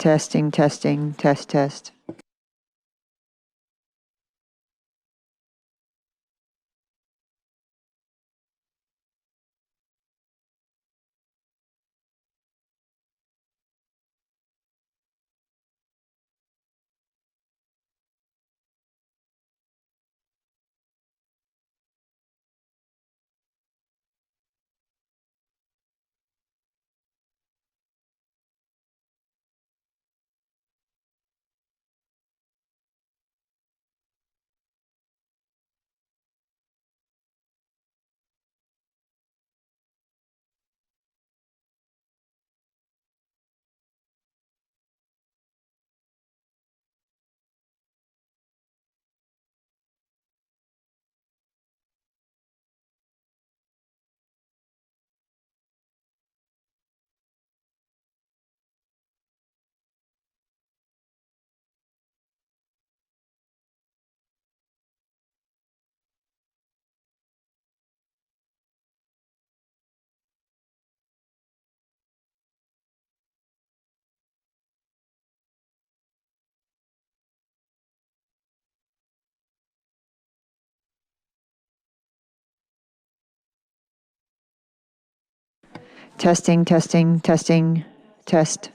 Testing, testing, test, test. Testing, testing, testing, test.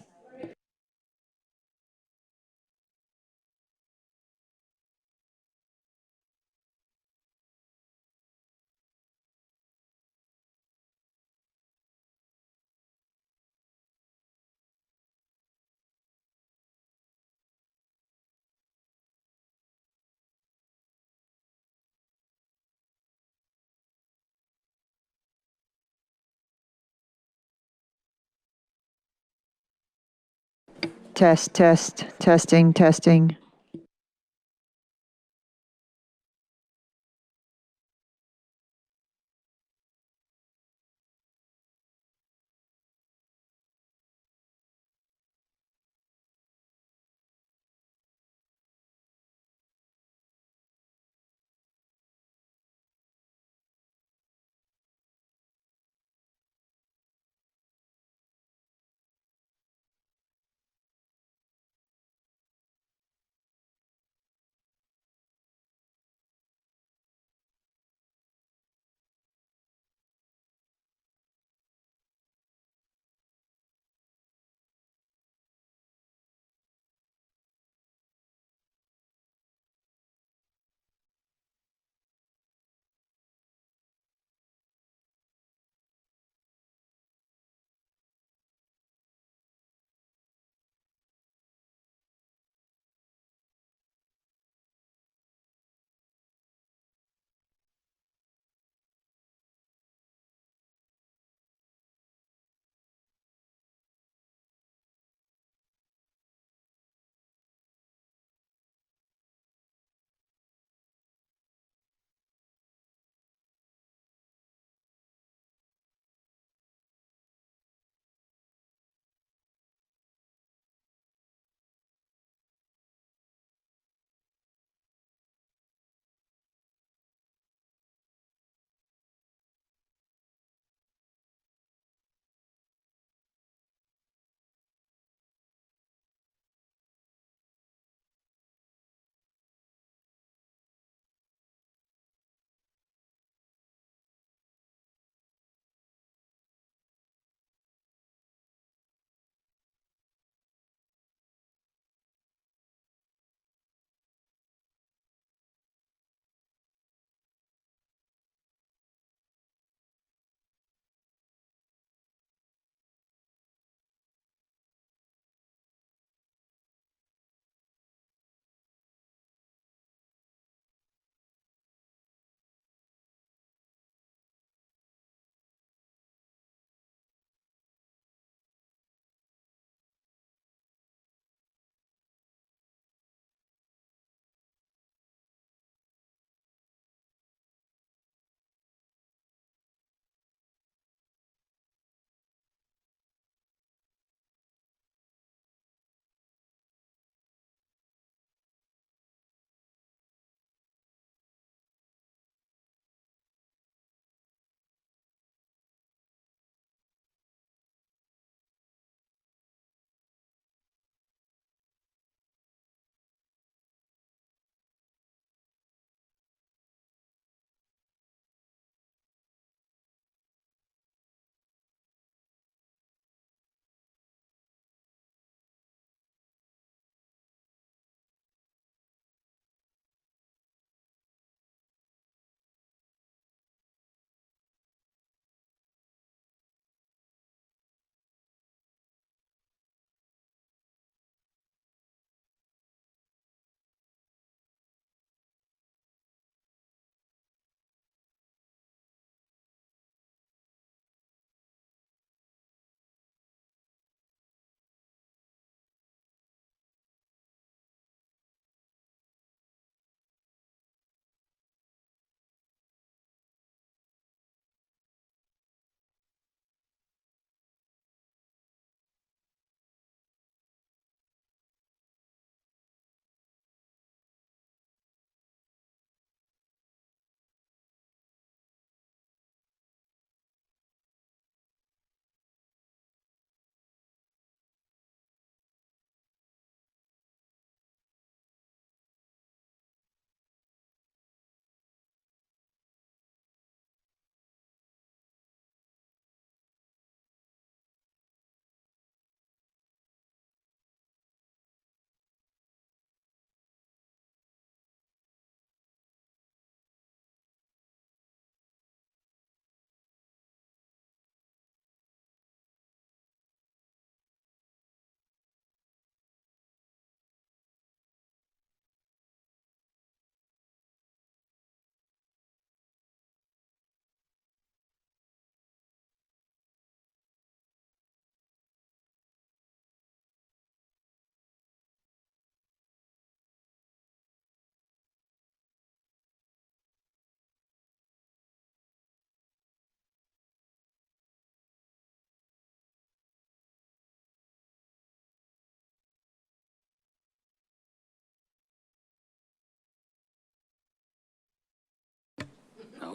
Test, test, testing, testing.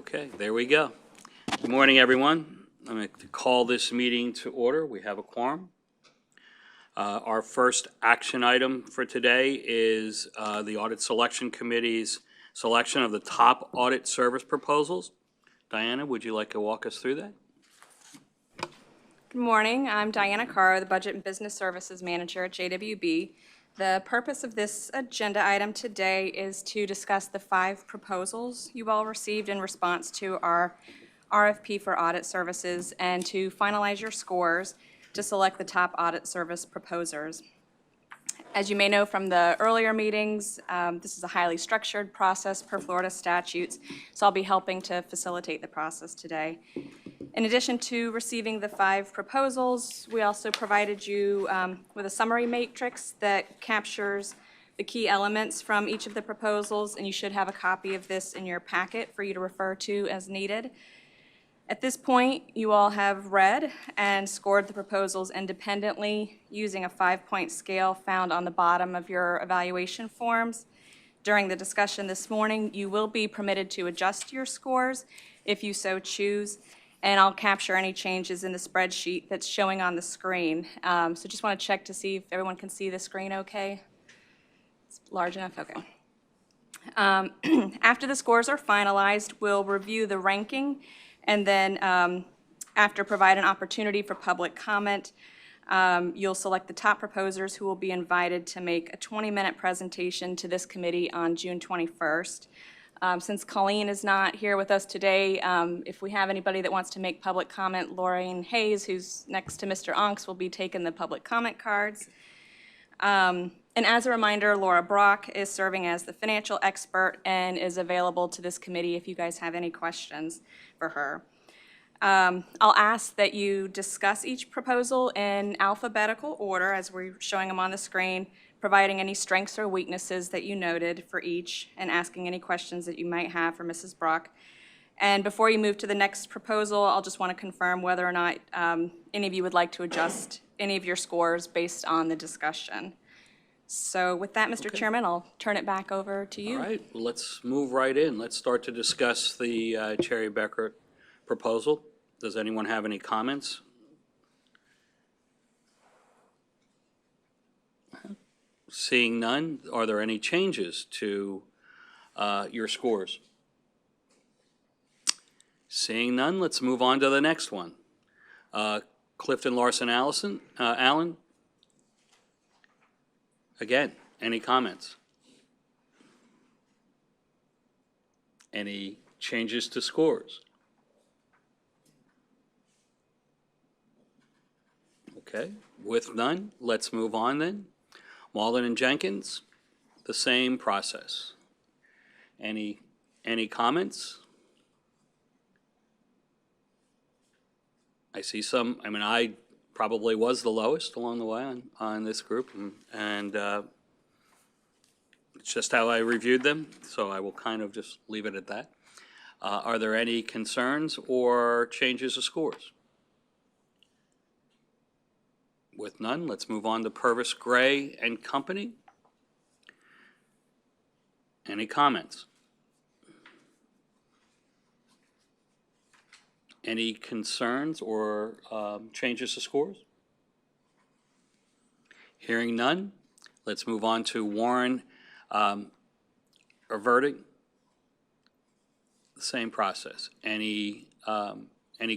Okay, there we go. Good morning, everyone. I'm going to call this meeting to order. We have a quorum. Our first action item for today is the Audit Selection Committee's selection of the top audit service proposals. Diana, would you like to walk us through that? Good morning. I'm Diana Carr, the Budget and Business Services Manager at JWB. The purpose of this agenda item today is to discuss the 5 proposals you all received in response to our RFP for audit services and to finalize your scores to select the top audit service proposers. As you may know from the earlier meetings, this is a highly structured process per Florida statutes, so I'll be helping to facilitate the process today. In addition to receiving the 5 proposals, we also provided you with a summary matrix that captures the key elements from each of the proposals, and you should have a copy of this in your packet for you to refer to as needed. At this point, you all have read and scored the proposals independently using a 5-point scale found on the bottom of your evaluation forms. During the discussion this morning, you will be permitted to adjust your scores if you so choose, and I'll capture any changes in the spreadsheet that's showing on the screen. So just want to check to see if everyone can see the screen okay. It's large enough? Okay. After the scores are finalized, we'll review the ranking, and then after provide an opportunity for public comment, you'll select the top proposers who will be invited to make a 20-minute presentation to this committee on June 21st. Since Colleen is not here with us today, if we have anybody that wants to make public comment, Lorraine Hayes, who's next to Mr. Onks, will be taking the public comment cards. And as a reminder, Laura Brock is serving as the financial expert and is available to this committee if you guys have any questions for her. I'll ask that you discuss each proposal in alphabetical order as we're showing them on the screen, providing any strengths or weaknesses that you noted for each and asking any questions that you might have for Mrs. Brock. And before you move to the next proposal, I'll just want to confirm whether or not any of you would like to adjust any of your scores based on the discussion. So with that, Mr. Chairman, I'll turn it back over to you. All right, let's move right in. Let's start to discuss the Cherry Becker proposal. Does anyone have any comments? Seeing none, are there any changes to your scores? Seeing none, let's move on to the next one. Clifton Larson Allen. Again, any comments? Any changes to scores? Okay, with none, let's move on then. Walden and Jenkins, the same process. Any comments? I see some. I mean, I probably was the lowest along the way on this group, and it's just how I reviewed them, so I will kind of just leave it at that. Are there any concerns or changes of scores? With none, let's move on to Purvis Gray and Company. Any comments? Any concerns or changes to scores? Hearing none, let's move on to Warren Verdict. The same process. Any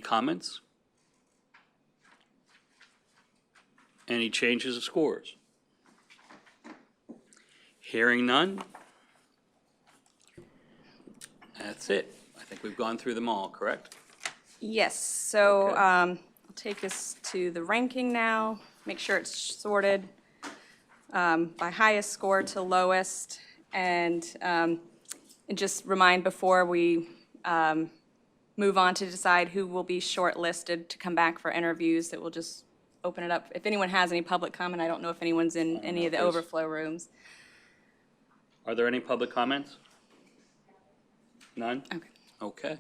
comments? Any changes of scores? Hearing none. That's it. I think we've gone through them all, correct? Yes, so Okay. I'll take us to the ranking now, make sure it's sorted by highest score to lowest, and just remind before we move on to decide who will be shortlisted to come back for interviews that we'll just open it up. If anyone has any public comment, I don't know if anyone's in any of the overflow rooms. Are there any public comments? None? Okay. Okay.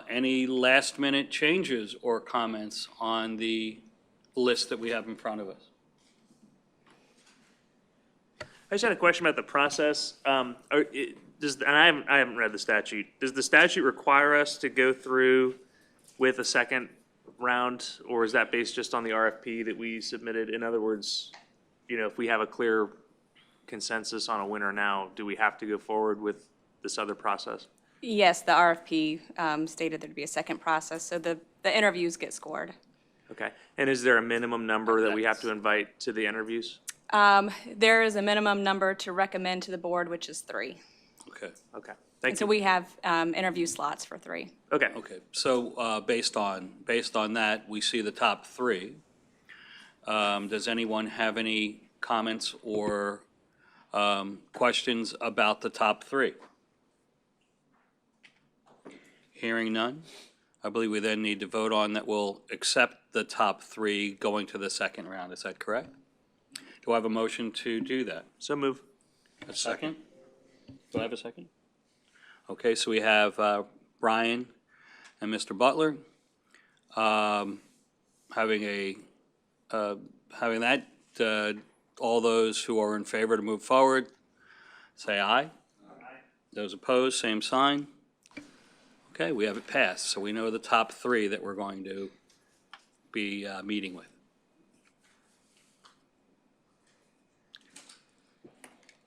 Any last-minute changes or comments on the list that we have in front of us? I just had a question about the process. and I haven't read the statute. Does the statute require us to go through with a second round, or is that based just on the RFP that we submitted? In other words, if we have a clear consensus on a winner now, do we have to go forward with this other process? Yes, the RFP stated there'd be a second process, so the interviews get scored. Okay. And is there a minimum number that we have to invite to the interviews? There is a minimum number to recommend to the board, which is 3. Okay. Okay. And Thank so you. we have interview slots for 3. Okay. Okay, so based on that, we see the top 3. Does anyone have any comments or questions about the top 3? Hearing none, I believe we then need to vote on that we'll accept the top 3 going to the second round. Is that correct? Do I have a motion to do that? So move. A second? Do I have a second? Okay, so we have Brian and Mr. Butler having that. All those who are in favor to move forward, say aye. Aye. Those opposed, same sign. Okay, we have it passed, so we know the top 3 that we're going to be meeting with.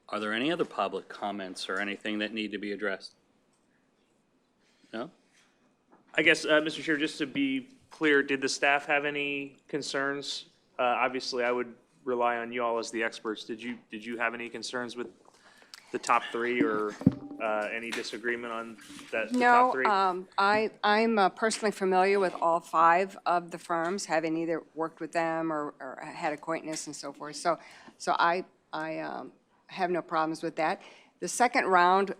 Are there any other public comments or anything that need to be addressed? No? I guess, Mr. Chair, just to be clear, did the staff have any concerns? Obviously, I would rely on you all as the experts. Did you have any concerns with the top 3 or any disagreement on the top 3? No, I'm personally familiar with all 5 of the firms, having either worked with them or had acquaintance and so forth. So I have no problems with that. The second round,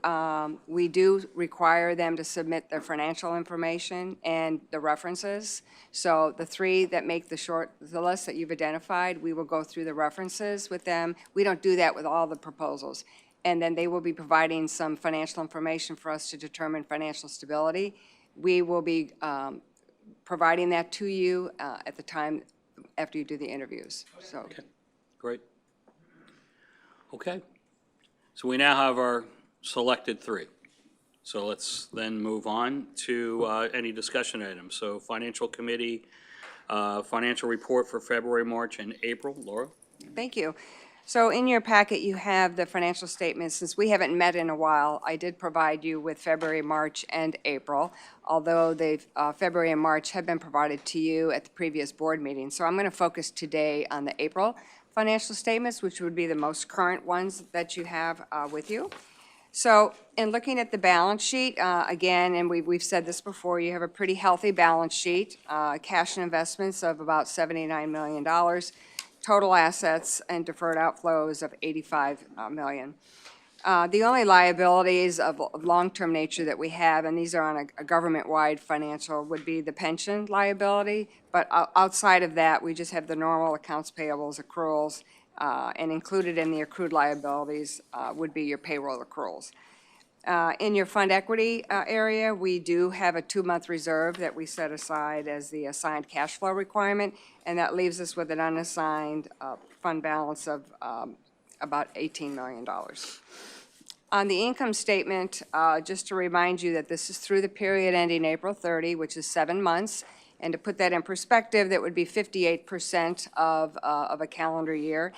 we do require them to submit their financial information and the references. So the 3 that make the list that you've identified, we will go through the references with them. We don't do that with all the proposals. And then they will be providing some financial information for us to determine financial stability. We will be providing that to you at the time after you do the interviews. So. Okay, great. Okay, so we now have our selected 3. So let's then move on to any discussion items. So Financial Committee, financial report for February, March, and April. Laura? Thank you. So in your packet, you have the financial statements. Since we haven't met in a while, I did provide you with February, March, and April, although February and March have been provided to you at the previous board meeting. So I'm going to focus today on the April financial statements, which would be the most current ones that you have with you. So in looking at the balance sheet, again, and we've said this before, you have a pretty healthy balance sheet, cash and investments of about $79 million, total assets and deferred outflows of $85 million. The only liabilities of long-term nature that we have, and these are on a government-wide financial, would be the pension liability. But outside of that, we just have the normal accounts payables, accruals, and included in the accrued liabilities would be your payroll accruals. In your fund equity area, we do have a 2-month reserve that we set aside as the assigned cash flow requirement, and that leaves us with an unassigned fund balance of about $18 million. On the income statement, just to remind you that this is through the period ending April 30, which is 7 months. And to put that in perspective, that would be 58% of a calendar year,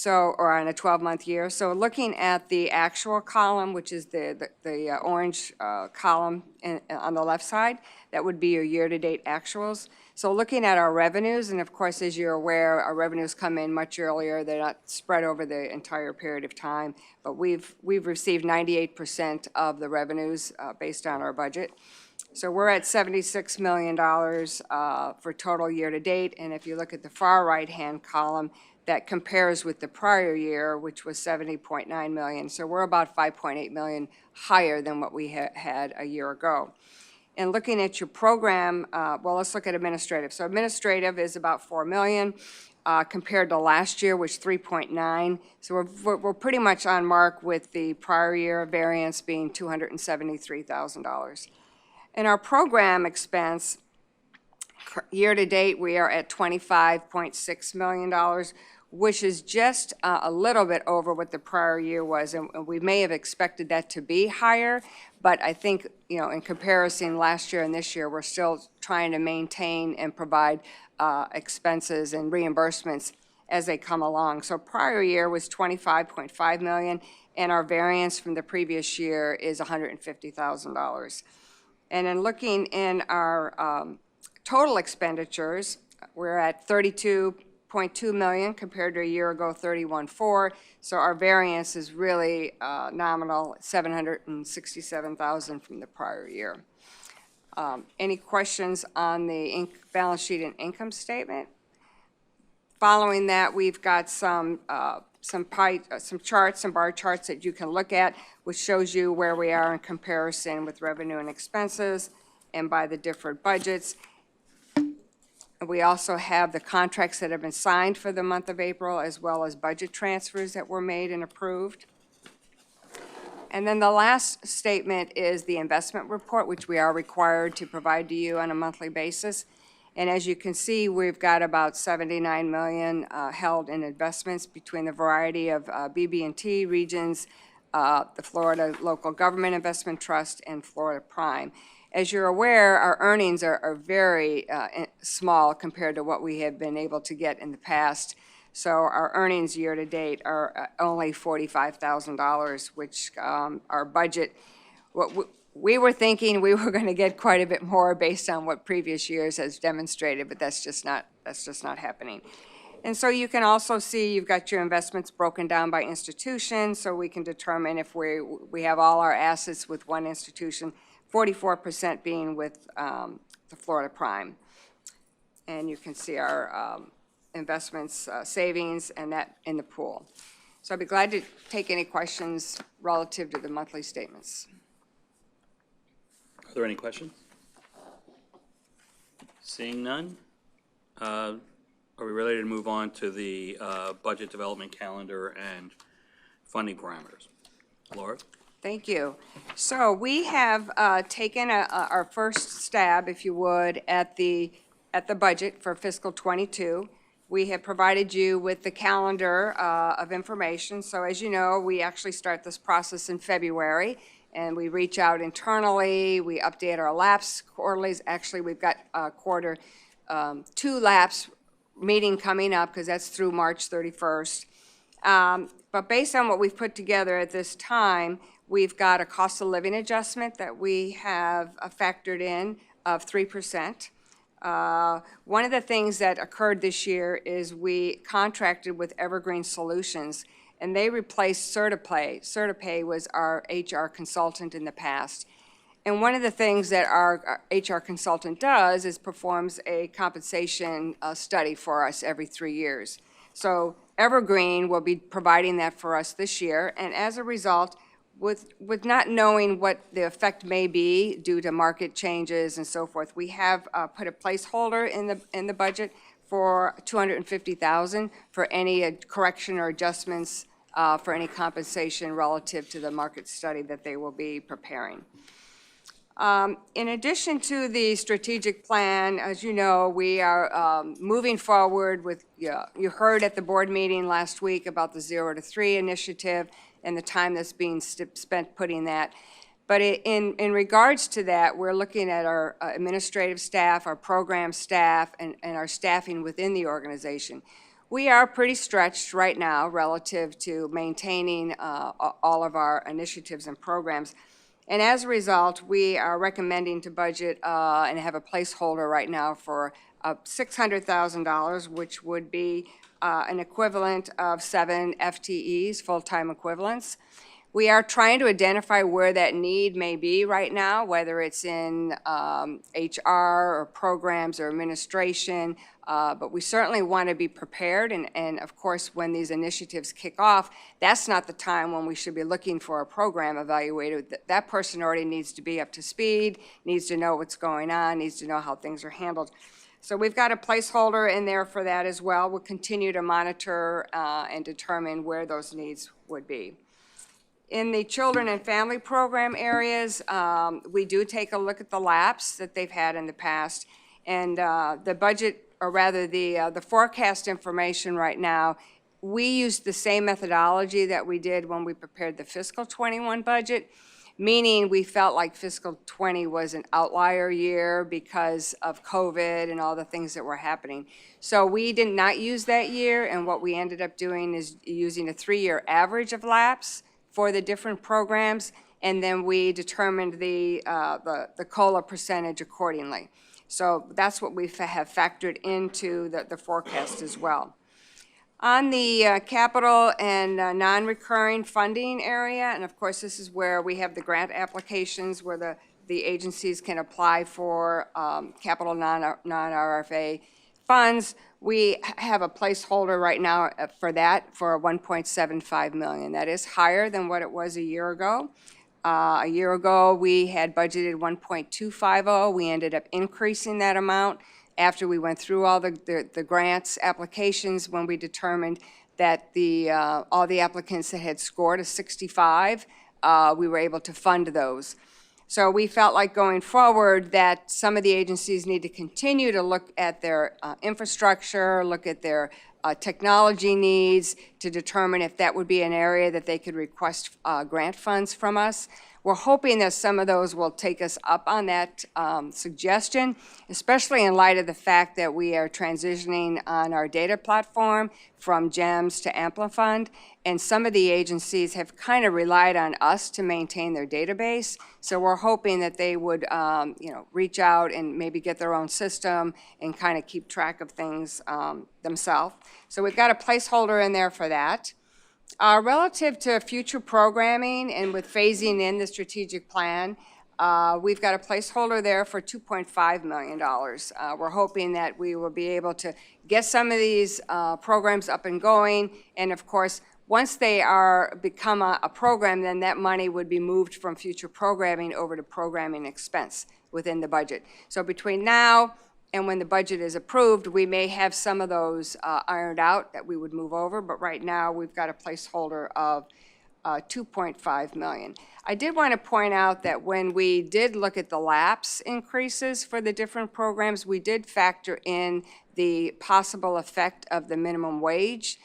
or on a 12-month year. So looking at the actual column, which is the orange column on the left side, that would be your year-to-date actuals. So looking at our revenues, and of course, as you're aware, our revenues come in much earlier. They're not spread over the entire period of time, but we've received 98% of the revenues based on our budget. So we're at $76 million for total year-to-date, and if you look at the far right-hand column, that compares with the prior year, which was $70.9 million. So we're about $5.8 million higher than what we had a year ago. And looking at your program, well, let's look at administrative. So administrative is about $4 million compared to last year, which 3.9. So we're pretty much on mark with the prior year variance being $273,000. And our program expense, year-to-date, we are at $25.6 million, which is just a little bit over what the prior year was, and we may have expected that to be higher, but I think, in comparison last year and this year, we're still trying to maintain and provide expenses and reimbursements as they come along. So prior year was $25.5 million, and our variance from the previous year is $150,000. And then looking in our total expenditures, we're at $32.2 million compared to a year ago, $31.4. So our variance is really nominal, $767,000 from the prior year. Any questions on the balance sheet and income statement? Following that, we've got some charts, some bar charts that you can look at, which shows you where we are in comparison with revenue and expenses and by the different budgets. We also have the contracts that have been signed for the month of April, as well as budget transfers that were made and approved. And then the last statement is the investment report, which we are required to provide to you on a monthly basis. And as you can see, we've got about $79 million held in investments between the variety of BB&T regions, the Florida Local Government Investment Trust, and Florida Prime. As you're aware, our earnings are very small compared to what we have been able to get in the past. So our earnings year-to-date are only $45,000, which our budget, we were thinking we were going to get quite a bit more based on what previous years has demonstrated, but that's just not happening. And so you can also see you've got your investments broken down by institution, so we can determine if we have all our assets with one institution, 44% being with the Florida Prime. And you can see our investments, savings, and that in the pool. So I'd be glad to take any questions relative to the monthly statements. Are there any questions? Seeing none, are we ready to move on to the budget development calendar and funding parameters? Laura? Thank you. So we have taken our first stab, if you would, at the budget for fiscal '22. We have provided you with the calendar of information. So as you know, we actually start this process in February, and we reach out internally. We update our LAPS quarterlies. Actually, we've got quarter 2 LAPS meeting coming up because that's through March 31st. But based on what we've put together at this time, we've got a cost of living adjustment that we have factored in of 3%. One of the things that occurred this year is we contracted with Evergreen Solutions, and they replaced CertaPay. CertaPay was our HR consultant in the past. And one of the things that our HR consultant does is performs a compensation study for us every 3 years. So Evergreen will be providing that for us this year, and as a result, with not knowing what the effect may be due to market changes and so forth, we have put a placeholder in the budget for $250,000 for any correction or adjustments for any compensation relative to the market study that they will be preparing. In addition to the strategic plan, as you know, we are moving forward with, you heard at the board meeting last week about the 0 to 3 initiative and the time that's being spent putting that. But in regards to that, we're looking at our administrative staff, our program staff, and our staffing within the organization. We are pretty stretched right now relative to maintaining all of our initiatives and programs. And as a result, we are recommending to budget and have a placeholder right now for $600,000, which would be an equivalent of 7 FTEs, full-time equivalents. We are trying to identify where that need may be right now, whether it's in HR or programs or administration, but we certainly want to be prepared. And of course, when these initiatives kick off, that's not the time when we should be looking for a program evaluator. That person already needs to be up to speed, needs to know what's going on, needs to know how things are handled. So we've got a placeholder in there for that as well. We'll continue to monitor and determine where those needs would be. In the children and family program areas, we do take a look at the lapse that they've had in the past. And the budget, or rather the forecast information right now we used the same methodology that we did when we prepared the fiscal '21 budget, meaning we felt like fiscal '20 was an outlier year because of COVID and all the things that were happening. So we did not use that year, and what we ended up doing is using a 3-year average of lapse for the different programs, and then we determined the COLA percentage accordingly. So that's what we have factored into the forecast as well. On the capital and non-recurring funding area, and of course, this is where we have the grant applications where the agencies can apply for capital non-RFA funds. We have a placeholder right now for that for $1.75 million. That is higher than what it was a year ago. A year ago, we had budgeted 1.250. We ended up increasing that amount after we went through all the grants applications, when we determined that all the applicants that had scored a 65, we were able to fund those. So we felt like going forward that some of the agencies need to continue to look at their infrastructure, look at their technology needs to determine if that would be an area that they could request grant funds from us. We're hoping that some of those will take us up on that suggestion, especially in light of the fact that we are transitioning on our data platform from GEMS to Amplifund, and some of the agencies have kind of relied on us to maintain their database. So we're hoping that they would, reach out and maybe get their own system and kind of keep track of things themselves. So we've got a placeholder in there for that. Relative to future programming and with phasing in the strategic plan, we've got a placeholder there for $2.5 million. We're hoping that we will be able to get some of these programs up and going, and of course, once they become a program, then that money would be moved from future programming over to programming expense within the budget. So between now and when the budget is approved, we may have some of those ironed out that we would move over, but right now we've got a placeholder of $2.5 million. I did want to point out that when we did look at the lapse increases for the different programs, we did factor in the possible effect of the minimum wage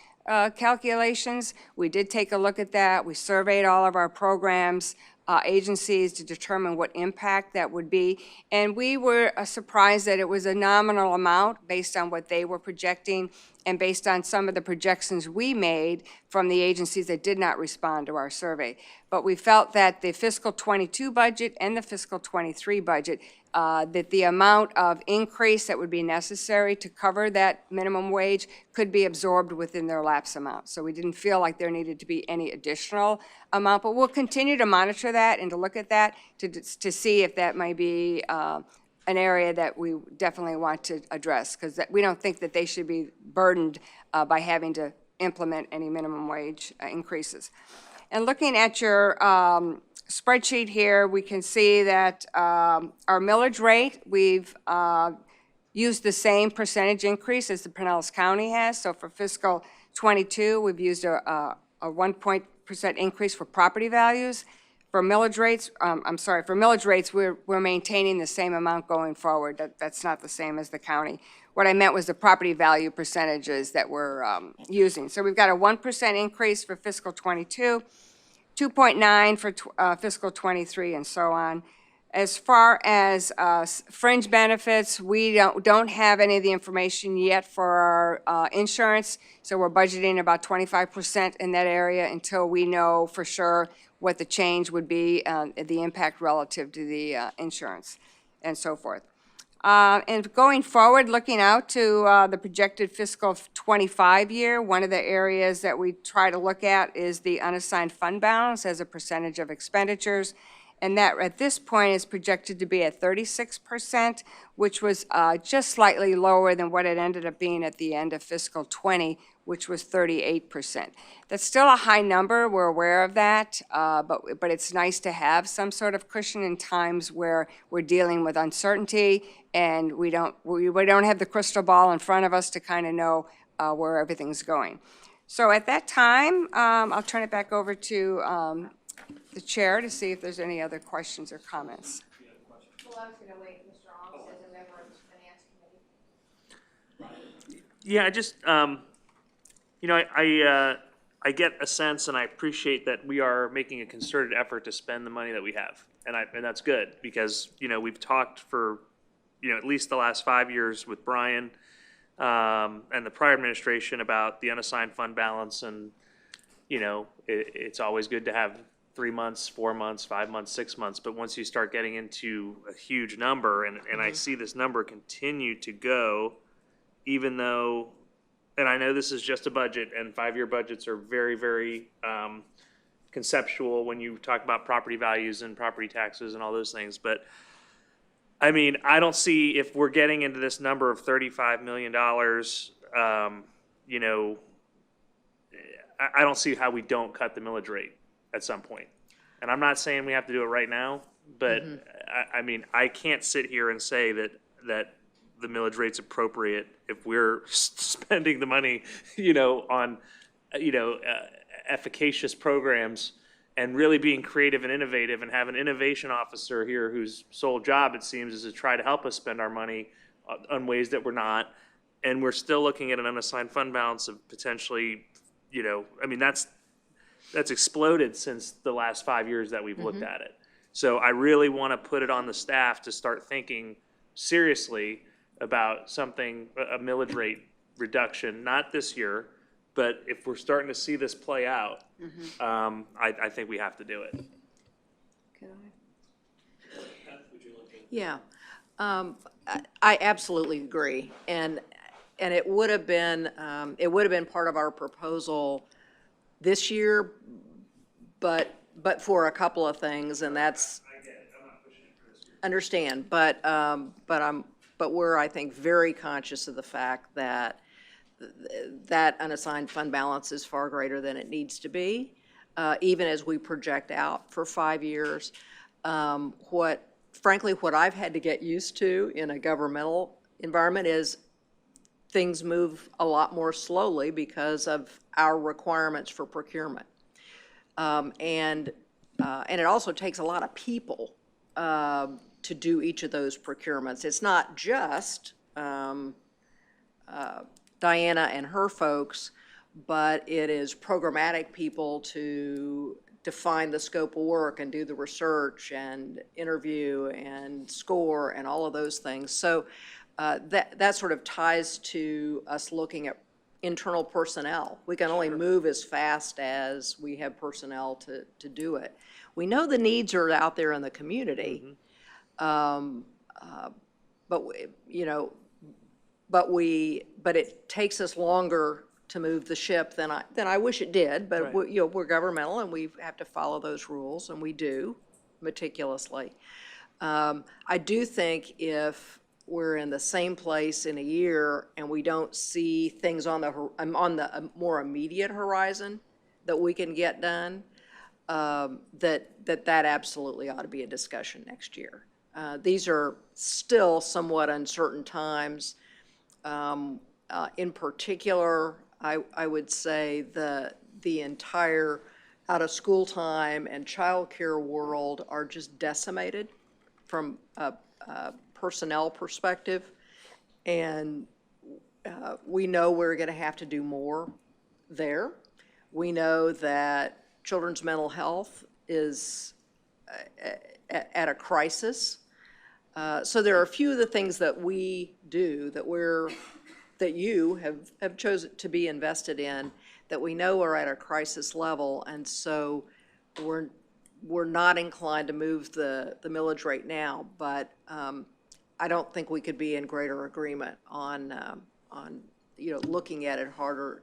calculations. We did take a look at that. We surveyed all of our programs, agencies, to determine what impact that would be. And we were surprised that it was a nominal amount based on what they were projecting and based on some of the projections we made from the agencies that did not respond to our survey. But we felt that the fiscal '22 budget and the fiscal '23 budget, that the amount of increase that would be necessary to cover that minimum wage could be absorbed within their lapse amount. So we didn't feel like there needed to be any additional amount, but we'll continue to monitor that and to look at that to see if that might be an area that we definitely want to address, because we don't think that they should be burdened by having to implement any minimum wage increases. And looking at your spreadsheet here, we can see that our millage rate, we've used the same percentage increase as the Pinellas County has. So for fiscal '22, we've used a 1% increase for property values. For millage rates, for millage rates, we're maintaining the same amount going forward. That's not the same as the county. What I meant was the property value percentages that we're using. So we've got a 1% increase for fiscal '22, 2.9 for fiscal '23, and so on. As far as fringe benefits, we don't have any of the information yet for our insurance, so we're budgeting about 25% in that area until we know for sure what the change would be, the impact relative to the insurance, and so forth. And going forward, looking out to the projected fiscal '25 year, one of the areas that we try to look at is the unassigned fund balance as a percentage of expenditures. And that at this point is projected to be at 36%, which was just slightly lower than what it ended up being at the end of fiscal '20, which was 38%. That's still a high number, we're aware of that, but it's nice to have some sort of cushion in times where we're dealing with uncertainty and we don't have the crystal ball in front of us to kind of know where everything's going. So at that time, I'll turn it back over to the chair to see if there's any other questions or comments. Well, I was going to wait, Mr. Ong as a member of the Finance Committee. Yeah, I just, You know, I get a sense, and I appreciate that we are making a concerted effort to spend the money that we have, and that's good, because, you know, we've talked for, you know, at least the last 5 years with Brian, and the prior administration about the unassigned fund balance, and, you know, it's always good to have 3 months, 4 months, 5 months, 6 months, but once you start getting into a huge number, and I see this number continue to go, even though, and I know this is just a budget, and 5-year budgets are very, very conceptual when you talk about property values and property taxes and all those things, but I mean, I don't see, if we're getting into this number of $35 million, you know, I don't see how we don't cut the millage rate at some point. And I'm not saying we have to do it right now, but I mean, I can't sit here and say that the millage rate's appropriate if we're spending the money, you know, on, you know, efficacious programs, and really being creative and innovative, and have an innovation officer here whose sole job, it seems, is to try to help us spend our money on ways that we're not. And we're still looking at an unassigned fund balance of potentially, you know, I mean, that's exploded since the last 5 years that we've looked at it. So I really want to put it on the staff to start thinking seriously about something, a millage rate reduction, not this year, but if we're starting to see this play out, I think we have to do it. Yeah, I absolutely agree, and it would have been part of our proposal this year, but for a couple of things, and that's, I get it, I'm not pushing it for this year. understand, but we're, I think, very conscious of the fact that that unassigned fund balance is far greater than it needs to be, even as we project out for 5 years. Frankly, what I've had to get used to in a governmental environment is things move a lot more slowly because of our requirements for procurement. And it also takes a lot of people to do each of those procurements. It's not just Diana and her folks, but it is programmatic people to define the scope of work and do the research and interview and score and all of those things. So that sort of ties to us looking at internal personnel. We can only move as fast as we have personnel to do it. We know the needs are out there in the community, but it takes us longer to move the ship than I wish it did. But Right. we're governmental, and we have to follow those rules, and we do meticulously. I do think if we're in the same place in a year and we don't see things on the more immediate horizon that we can get done, that absolutely ought to be a discussion next year. These are still somewhat uncertain times. In particular, I would say the entire out-of-school time and childcare world are just decimated from a personnel perspective, and we know we're going to have to do more there. We know that children's mental health is at a crisis. So there are a few of the things that we do that you have chosen to be invested in that we know are at a crisis level, and so we're not inclined to move the millage rate now, but I don't think we could be in greater agreement on looking at it harder,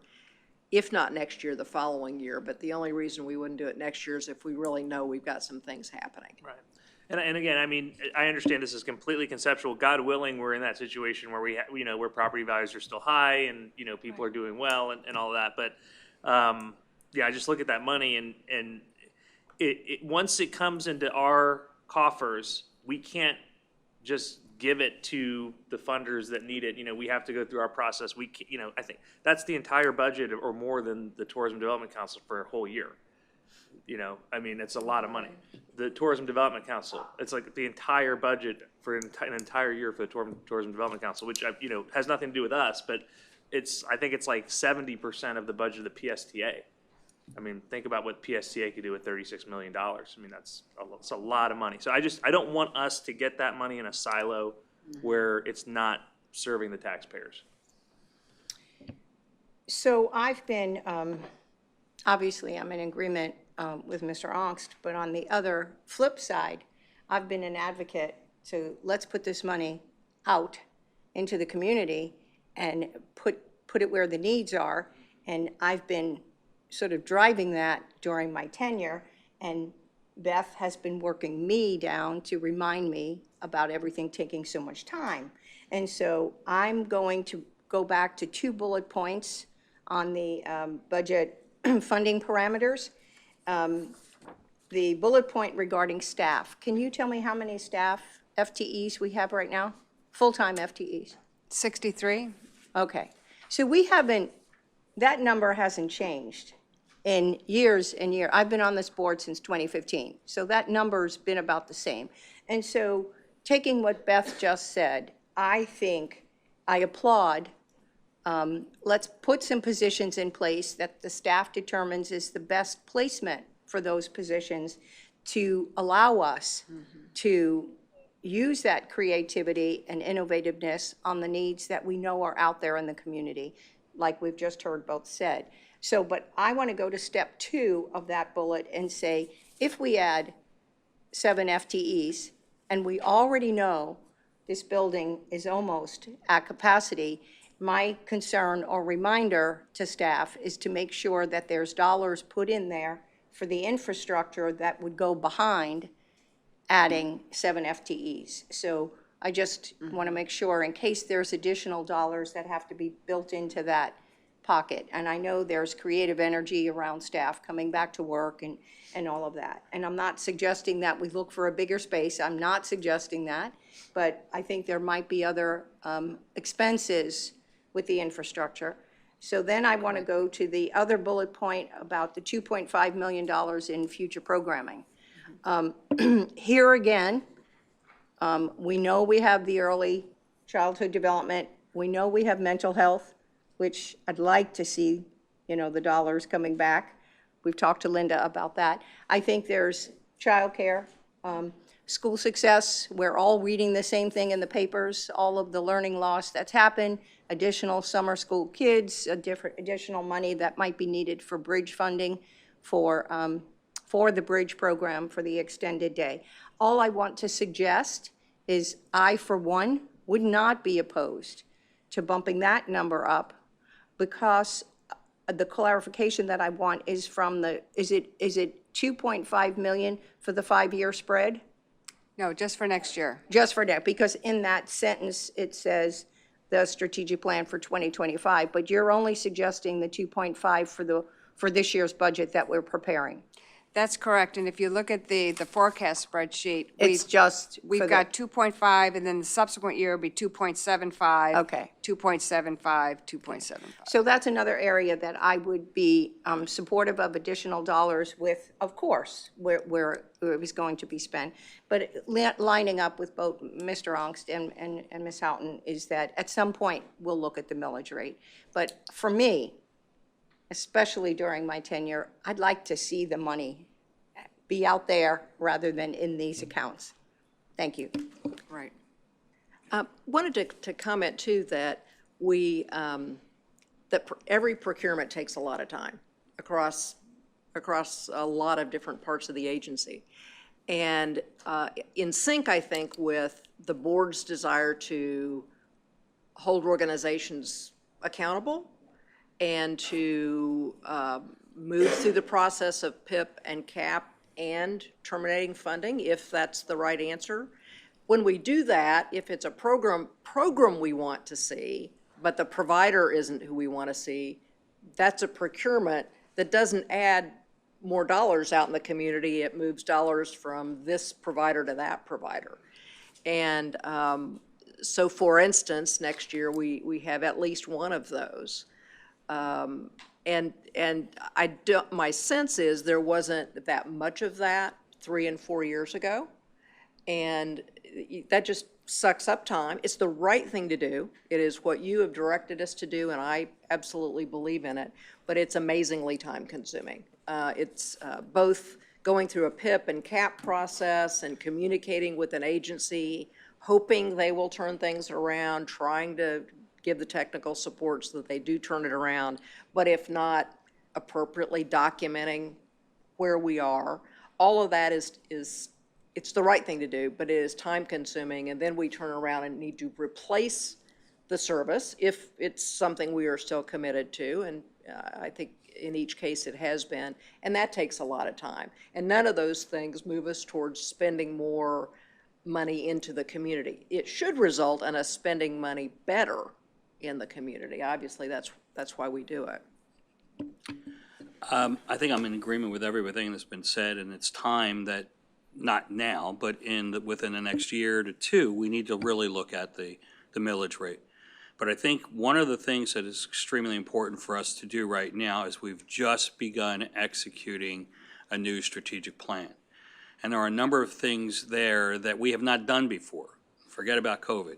if not next year, the following year. But the only reason we wouldn't do it next year is if we really know we've got some things happening. Right. And again, I mean, I understand this is completely conceptual. God willing, we're in that situation where where property values are still high, and, people are doing well and all of that. But, I just look at that money, and it once it comes into our coffers, we can't just give it to the funders that need it. We have to go through our process. I think that's the entire budget or more than the Tourism Development Council for a whole year. I mean, it's a lot of money. The Tourism Development Council, it's like the entire budget for an entire year for the Tourism Development Council, which, has nothing to do with us, but I think it's like 70% of the budget of the PSTA. I mean, think about what PSTA could do with $36 million. I mean, that's a lot of money. So I don't want us to get that money in a silo where it's not serving the taxpayers. So I've been, obviously, I'm in agreement with Mr. Ongst, but on the other flip side, I've been an advocate to let's put this money out into the community and put it where the needs are. And I've been sort of driving that during my tenure, and Beth has been working me down to remind me about everything taking so much time. And so I'm going to go back to 2 bullet points on the budget funding parameters. The bullet point regarding staff. Can you tell me how many staff FTEs we have right now? Full-time FTEs? 63? Okay. So we haven't, that number hasn't changed in years and years. I've been on this board since 2015. So that number's been about the same. And so taking what Beth just said, I think, I applaud. Let's put some positions in place that the staff determines is the best placement for those positions to allow us to use that creativity and innovativeness on the needs that we know are out there in the community, like we've just heard both said. So, but I want to go to step 2 of that bullet and say, if we add 7 FTEs, and we already know this building is almost at capacity, my concern or reminder to staff is to make sure that there's dollars put in there for the infrastructure that would go behind adding 7 FTEs. So I just want to make sure, in case there's additional dollars that have to be built into that pocket. And I know there's creative energy around staff coming back to work and all of that. And I'm not suggesting that we look for a bigger space. I'm not suggesting that. But I think there might be other expenses with the infrastructure. So then I want to go to the other bullet point about the $2.5 million in future programming. Here again, we know we have the early childhood development. We know we have mental health, which I'd like to see, the dollars coming back. We've talked to Linda about that. I think there's childcare, school success. We're all reading the same thing in the papers, all of the learning loss that's happened, additional summer school kids, additional money that might be needed for bridge funding for the bridge program for the extended day. All I want to suggest is I, for one, would not be opposed to bumping that number up, because the clarification that I want is from is it 2.5 million for the 5-year spread? No, just for next year. Just for that, because in that sentence, it says the strategic plan for 2025, but you're only suggesting the 2.5 for this year's budget that we're preparing. That's correct, and if you look at the forecast spreadsheet, It's just for we've the- got 2.5, and then the subsequent year will be 2.75. Okay. 2.75, 2.75. So that's another area that I would be supportive of additional dollars with, of course, where it was going to be spent. But lining up with both Mr. Ongst and Ms. Houghton is that at some point, we'll look at the millage rate. But for me, especially during my tenure, I'd like to see the money be out there rather than in these accounts. Thank you. Right. Wanted to comment too that every procurement takes a lot of time across a lot of different parts of the agency. And in sync, I think, with the board's desire to hold organizations accountable and to move through the process of PIP and CAP and terminating funding, if that's the right answer. When we do that, if it's a program we want to see, but the provider isn't who we want to see, that's a procurement that doesn't add more dollars out in the community. It moves dollars from this provider to that provider. And so, for instance, next year we have at least one of those. And my sense is there wasn't that much of that 3 and 4 years ago. And that just sucks up time. It's the right thing to do. It is what you have directed us to do, and I absolutely believe in it, but it's amazingly time-consuming. It's both going through a PIP and CAP process and communicating with an agency, hoping they will turn things around, trying to give the technical support so that they do turn it around, but if not, appropriately documenting where we are. All of that is it's the right thing to do, but it is time-consuming, and then we turn around and need to replace the service if it's something we are still committed to, and I think in each case it has been, and that takes a lot of time. And none of those things move us towards spending more money into the community. It should result in us spending money better in the community. Obviously, that's why we do it. I think I'm in agreement with everything that's been said, and it's time that, not now, but within the next year to two, we need to really look at the millage rate. But I think one of the things that is extremely important for us to do right now is we've just begun executing a new strategic plan. And there are a number of things there that we have not done before. Forget about COVID,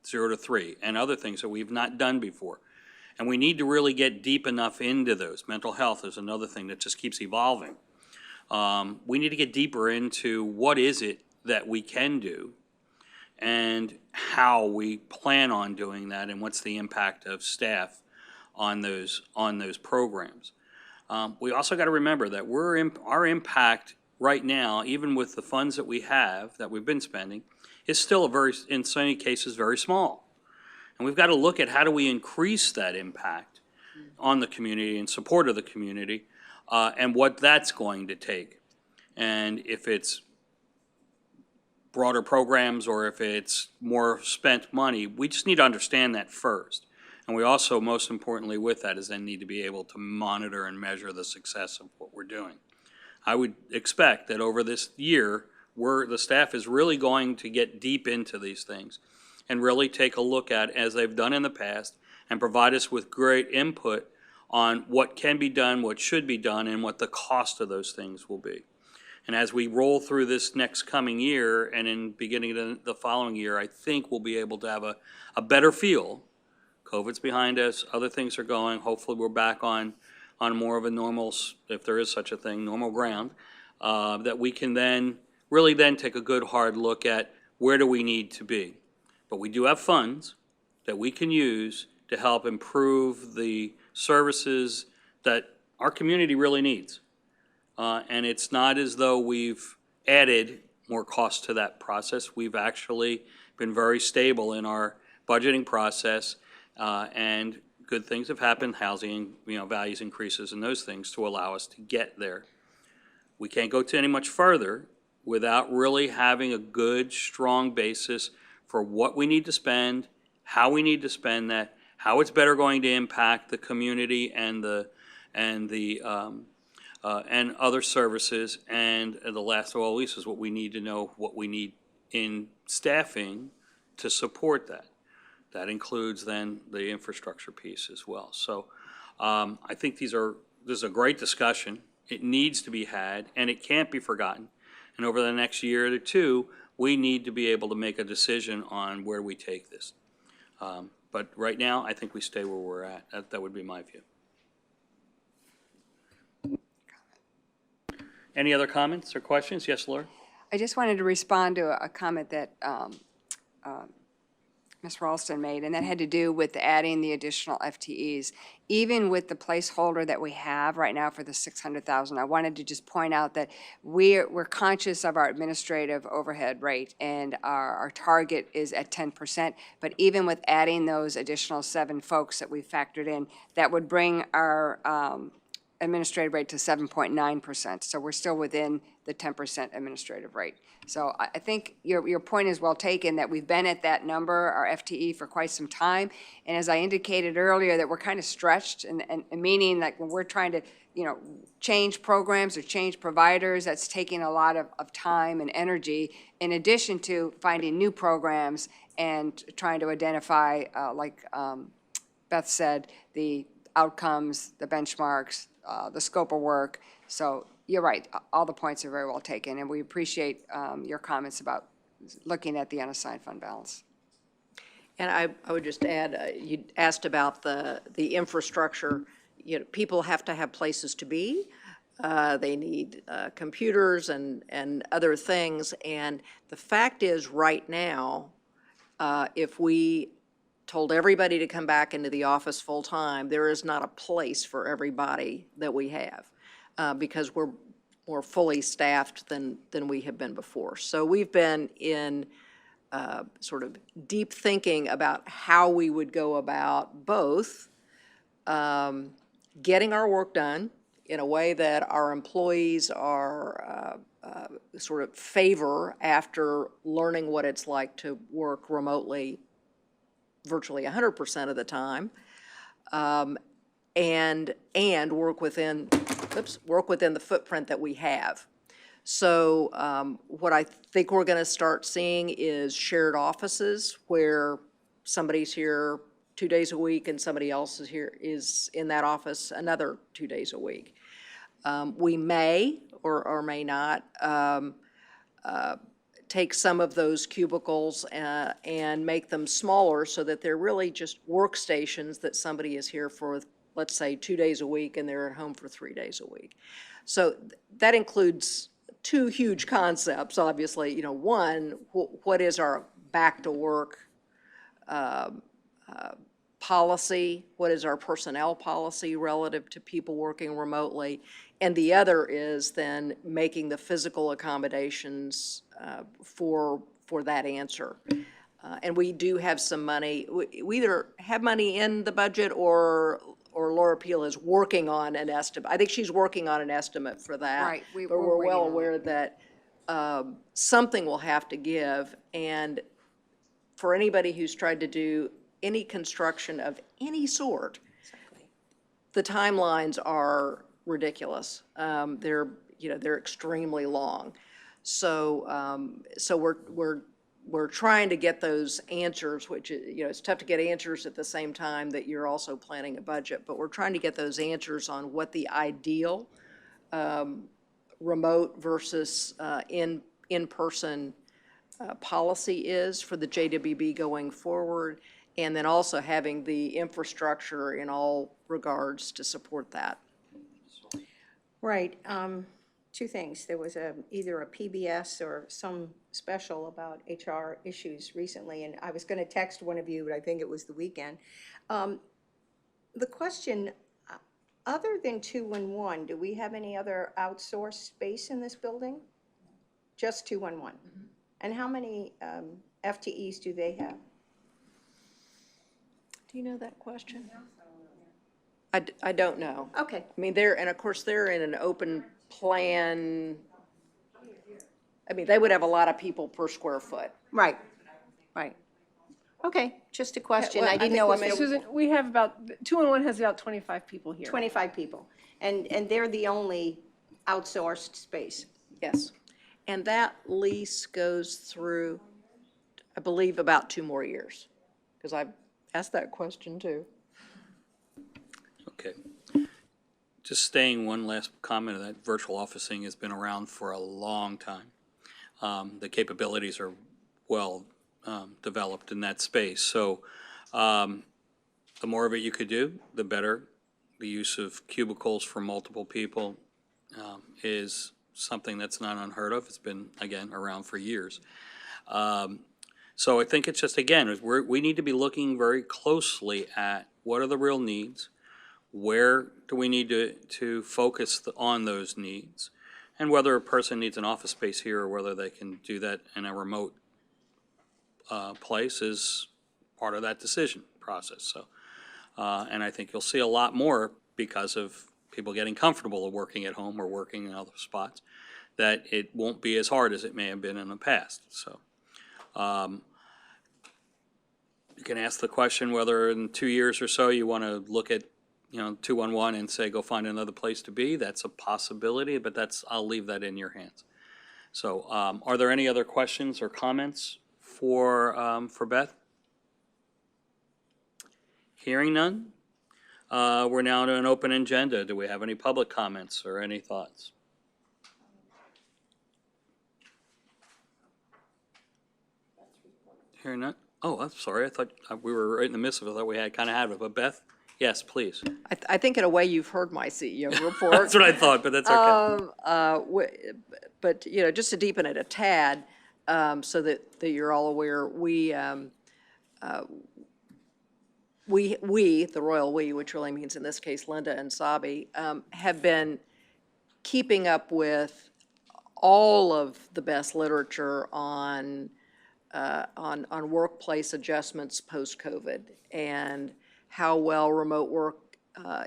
0 to 3, and other things that we've not done before. And we need to really get deep enough into those. Mental health is another thing that just keeps evolving. We need to get deeper into what is it that we can do and how we plan on doing that, and what's the impact of staff on those programs. We also got to remember that our impact right now, even with the funds that we have, that we've been spending, is still in so many cases, very small. And we've got to look at how do we increase that impact on the community, in support of the community, and what that's going to take. And if it's broader programs or if it's more spent money, we just need to understand that first. And we also, most importantly with that, is then need to be able to monitor and measure the success of what we're doing. I would expect that over this year, the staff is really going to get deep into these things and really take a look at, as they've done in the past, and provide us with great input on what can be done, what should be done, and what the cost of those things will be. And as we roll through this next coming year and in beginning of the following year, I think we'll be able to have a better feel. COVID's behind us, other things are going, hopefully we're back on more of a normal, if there is such a thing, normal ground, that we can then really take a good hard look at where do we need to be. But we do have funds that we can use to help improve the services that our community really needs. And it's not as though we've added more cost to that process. We've actually been very stable in our budgeting process, and good things have happened, housing, values increases and those things to allow us to get there. We can't go to any much further without really having a good, strong basis for what we need to spend, how we need to spend that, how it's better going to impact the community and other services, and the last of all least is what we need to know what we need in staffing to support that. That includes then the infrastructure piece as well. So I think this is a great discussion. It needs to be had, and it can't be forgotten. And over the next year or two, we need to be able to make a decision on where we take this. But right now, I think we stay where we're at. That would be my view. Any other comments or questions? Yes, Laura? I just wanted to respond to a comment that Ms. Ralston made, and that had to do with adding the additional FTEs. Even with the placeholder that we have right now for the $600,000, I wanted to just point out that we're conscious of our administrative overhead rate, and our target is at 10%. But even with adding those additional 7 folks that we factored in, that would bring our administrative rate to 7.9%. So we're still within the 10% administrative rate. So I think your point is well taken, that we've been at that number, our FTE, for quite some time. And as I indicated earlier, that we're kind of stretched, and meaning like when we're trying to, change programs or change providers, that's taking a lot of time and energy, in addition to finding new programs and trying to identify, like Beth said, the outcomes, the benchmarks, the scope of work. So you're right, all the points are very well taken, and we appreciate your comments about looking at the unassigned fund balance. And I would just add, you asked about the infrastructure. You know, people have to have places to be. They need computers and other things. And the fact is, right now, if we told everybody to come back into the office full-time, there is not a place for everybody that we have, because we're more fully staffed than we have been before. So we've been in sort of deep thinking about how we would go about both getting our work done in a way that our employees are sort of favor after learning what it's like to work remotely virtually 100% of the time, and work within the footprint that we have. So what I think we're going to start seeing is shared offices where somebody's here 2 days a week and somebody else is in that office another 2 days a week. We may or may not take some of those cubicles and make them smaller so that they're really just workstations that somebody is here for, let's say, 2 days a week and they're at home for 3 days a week. So that includes two huge concepts, obviously. You know, one, what is our back to work policy? What is our personnel policy relative to people working remotely? And the other is then making the physical accommodations for that answer. And we do have some money. We either have money in the budget or Laura Peel is working on an estimate. I think she's working on an estimate for that. Right, But we're we're waiting well on it. aware that something will have to give. And for anybody who's tried to do any construction of any sort, the timelines are ridiculous. They're extremely long. So we're trying to get those answers, which, it's tough to get answers at the same time that you're also planning a budget, but we're trying to get those answers on what the ideal remote versus in-person policy is for the JWB going forward, and then also having the infrastructure in all regards to support that. Right. Two things. There was either a PBS or some special about HR issues recently, and I was going to text one of you, but I think it was the weekend. The question, other than 211, do we have any other outsourced space in this building? Just 211. And how many FTEs do they have? Do you know that question? I don't know. Okay. I mean, and of course, they're in an open plan. I mean, they would have a lot of people per square foot. Right. Okay, just a question. well, I I didn't think know we if may- it was Susan, we have about, 211 has about 25 people here. 25 people. And they're the only outsourced space. Yes. And that lease goes through, I believe, about 2 more years, because I asked that question too. Okay. Just staying one last comment, that virtual officing has been around for a long time. The capabilities are well developed in that space. So the more of it you could do, the better. The use of cubicles for multiple people is something that's not unheard of. It's been, again, around for years. So I think it's just, again, we need to be looking very closely at what are the real needs, where do we need to focus on those needs, and whether a person needs an office space here or whether they can do that in a remote place is part of that decision process. So, and I think you'll see a lot more because of people getting comfortable working at home or working in other spots, that it won't be as hard as it may have been in the past. So you can ask the question whether in 2 years or so you want to look at 211 and say, go find another place to be. That's a possibility, but I'll leave that in your hands. So are there any other questions or comments for Beth? Hearing none, we're now to an open agenda. Do we have any public comments or any thoughts? Hearing none? Oh, I'm sorry, I thought we were right in the midst of it, I thought we had, kind of had it, but Beth? Yes, please. I think in a way you've heard my CEO report. That's what I thought, but that's okay. But, just to deepen it a tad, so that you're all aware, we, the royal we, which really means in this case Linda and Sabi, have been keeping up with all of the best literature on workplace adjustments post-COVID and how well remote work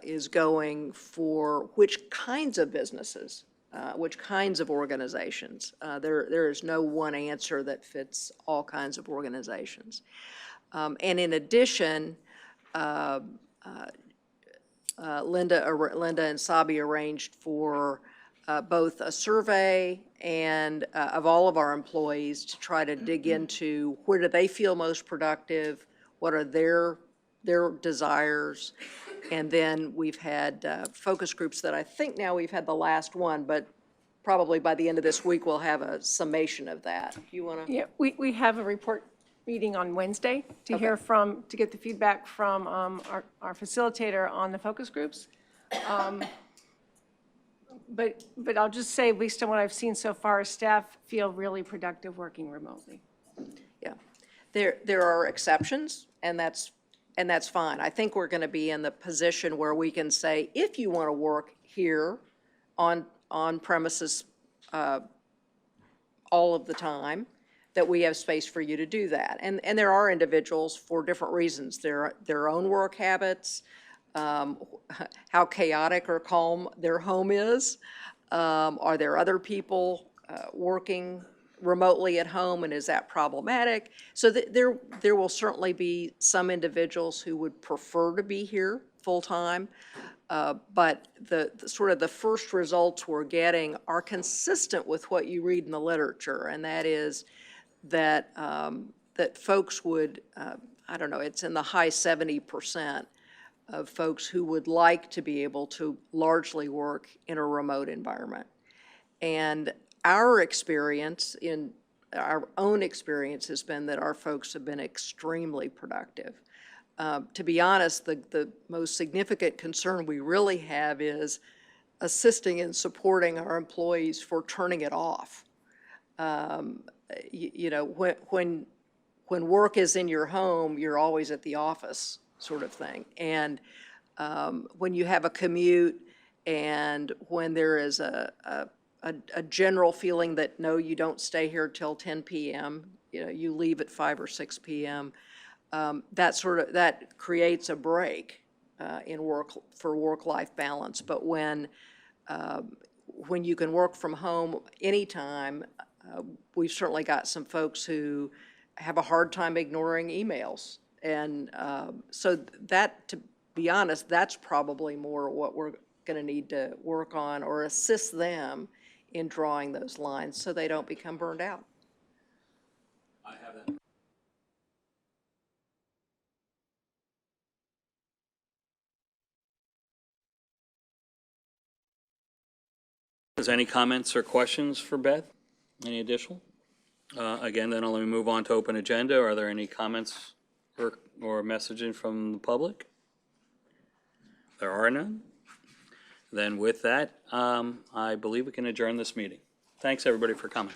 is going for which kinds of businesses, which kinds of organizations. There is no one answer that fits all kinds of organizations. And in addition, Linda and Sabi arranged for both a survey and of all of our employees to try to dig into where do they feel most productive, what are their desires, and then we've had focus groups that I think now we've had the last one, but probably by the end of this week we'll have a summation of that. You want to? Yeah, we have a report meeting on Wednesday to hear from, to get the feedback from our facilitator on the focus groups. But I'll just say, based on what I've seen so far, staff feel really productive working remotely. Yeah, there are exceptions, and that's fine. I think we're going to be in the position where we can say, if you want to work here on premises all of the time, that we have space for you to do that. And there are individuals for different reasons, their own work habits, how chaotic or calm their home is. Are there other people working remotely at home, and is that problematic? So there will certainly be some individuals who would prefer to be here full-time, but the sort of the first results we're getting are consistent with what you read in the literature, and that is that that folks would, I don't know, it's in the high 70% of folks who would like to be able to largely work in a remote environment. And our experience, in our own experience, has been that our folks have been extremely productive. To be honest, the most significant concern we really have is assisting and supporting our employees for turning it off. When work is in your home, you're always at the office, sort of thing. And when you have a commute, and when there is a general feeling that, no, you don't stay here till 10 p.m., you leave at 5 or 6 p.m., that creates a break in work-life balance. But when you can work from home anytime, we've certainly got some folks who have a hard time ignoring emails. And so that, to be honest, that's probably more what we're going to need to work on, or assist them in drawing those lines so they don't become burned out. I have that. Is there any comments or questions for Beth? Any additional? Again, then let me move on to open agenda. Are there any comments or messaging from the public? There are none. Then with that, I believe we can adjourn this meeting. Thanks, everybody, for coming.